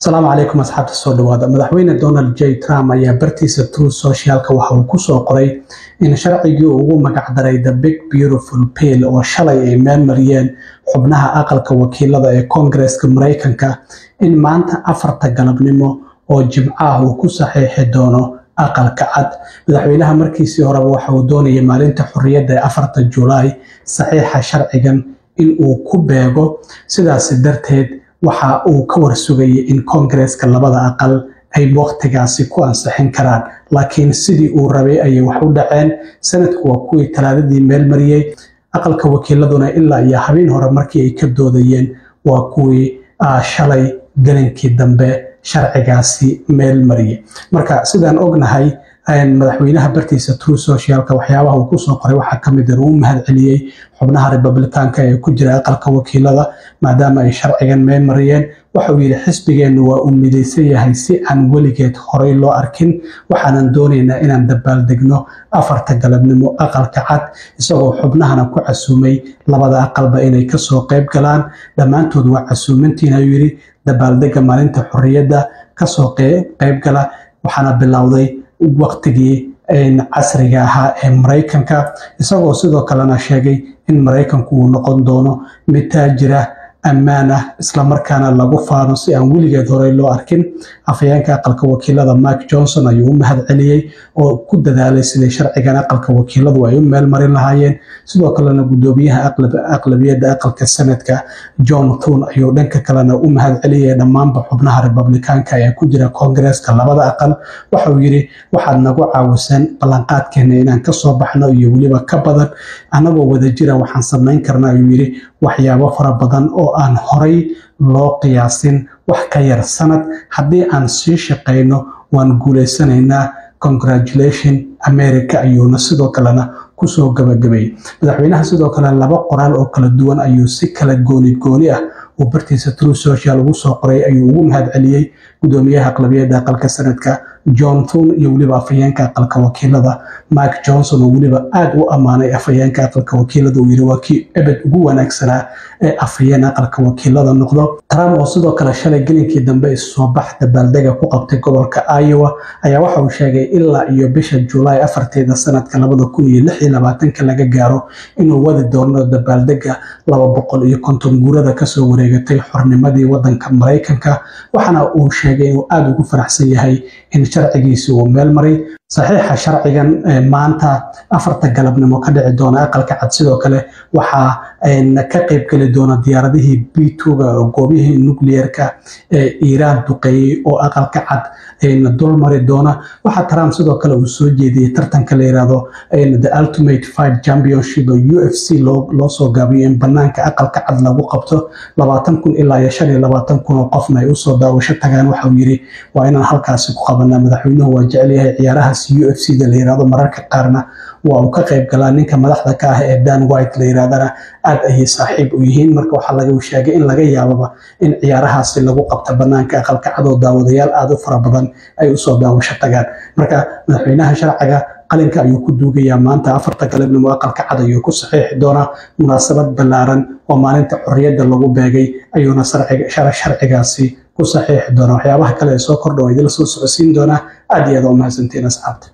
السلام عليكم أصحاب الصور دواد مدحوين دونالد جي ترامب ayaa bartiisa Truth Social-ka waxa uu ku soo qoray in sharcigii ugu magac daray The Big Beautiful Bill oo shalay ay meel mariyeen xubnaha aqalka wakiilada ee Congress-ka Mareykanka in maanta 4 galabnimo oo Jimcaha uu ku saxiixi doono aqalka cad madaxweynaha markiisii hore waxa uu doonayay maalinta xurriyadda ee 4 July saxiixa sharcigan in uu ku beego sidaas darteed waxa uu ka warsugayay in Congress-ka labada aqal ay waqtigaasi ku ansixin karaan laakiin sidii uu rabay ay wax u dhaceen sanadku waa kuwii talaadadii meel mariyay aqalka wakiiladuna ilaa iyo habeen hore markii ay ka doodayeen waa kuwii shalay galinkii dambe sharcigaasi meel mariyay marka sidaan ognahay madaxweynaha bartiisa Truth Social-ka waxyaabaha uu ku soo qoray waxa kamid ah uu mahad celiyay xubnaha Republican-ka ee ku jira aqalka wakiilada maadaama ay sharcigan meel mariyeen waxa uu yiri xisbigeenu waa uu midaysan yahay si aan weligeed horey loo arkin waxaan doonaynaa inaan dabaaldegno 4 galabnimo aqalka cad isagoo xubnahana ku casuumay labada aqalba inay ka soo qayb galaan dhamaantood waa casuumantiina yiri dabaaldega maalinta xurriyadda ka soo qayb gala waxaana bilowday waqtigii casriga ahaa ee Mareykanka isagoo sidoo kalena sheegay in Mareykanku uu noqon doono mid taajir ammaan ah isla markaana lagu faano si aan weligeed hore loo arkin afayeenka aqalka wakiilada Mike Johnson ayuu u mahad celiyay oo ku dadaalay sidii sharcigan aqalka wakiiladu ay u meel marin lahaayeen sidoo kalena gudoomiyaha aqlabiyadda aqalka sanadka John Thune ayuu dhanka kalena u mahad celiyay dhammaan xubnaha Republican-ka ee ku jira Congress-ka labada aqal waxa uu yiri waxaad nagu caawiseen ballanqaadkeena inaan ka soo baxno iyo waliba ka badan anagoo wada jira waxaan sameyn karnaa ayuu yiri waxyaabo fara badan oo aan horay loo qiyaasin wax ka yar sanad haddii aan sii shaqeyno waan guuleysanaynaa congratulations America ayuuna sidoo kalena ku soo gabagabay madaxweynaha sidoo kale laba qoraal oo kala duwan ayuu si kala gooni ah oo bartiisa Truth Social ugu soo qoray ayuu ugu mahad celiyay gudoomiyaha aqlabiyadda aqalka sanadka John Thune iyo waliba afayeenka aqalka wakiilada Mike Johnson oo waliba aad u amaanay afayeenka aqalka wakiilada uu yiri waa kii abad ugu wanaagsanaa ee afayeen aqalka wakiilada noqdo Trump oo sidoo kale shalay galinkii dambe soo bax dabaaldega ku qabtay gobolka Iowa ayaa waxa uu sheegay ilaa iyo bisha July 4 sanadka 2026 laga gaaro inuu wadi doono dabaaldega 250 guurada ka soo wareegatay xornimadii wadanka Mareykanka waxana uu sheegay inuu aad ugu faraxsan yahay in sharcigiisu uu meel maray saxiixa sharcigan maanta 4 galabnimo ka dhici doona aqalka cad sidoo kale waxa ka qayb gali doona diyaaradihii B2 oo goobihii nuclear-ka ee Iran duqeeyay oo aqalka cad dul mari doona waxa Trump sidoo kale uu soo jeediyay tartanka la yiraahdo The Ultimate Fight Championship oo UFC loo soo gaabiyay in banaanka aqalka cad lagu qabto 20,000 ilaa 25,000 oo qofna ay u soo daawasho tagaan waxa uu yiri waa inaan halkaas ku qabanaa madaxweynuhu waa jecel yahay ciyaaraha UFC da la yiraahdo mararka qaarna waa uu ka qayb galaa ninka madaxda ka ah ee Dan White la yiraahdana aad ay saaxiib u yihiin marka waxa laga sheegay in laga yaabo in ciyaarahaasi lagu qabto banaanka aqalka cad oo daawadayaal aad u fara badan ay u soo daawasho tagaan marka madaxweynaha sharciga qalinka ayuu ku duugayaa maanta 4 galabnimo aqalka cad ayuu ku saxiixi doonaa munaasabad ballaaran oo maalinta xurriyadda lagu beegay ayuuna sharcigaasi ku saxiixi doonaa waxyaabaha kale ee soo kordhay idil soo socodsiin doona aad iyo aad u mahadsantiin asxaabta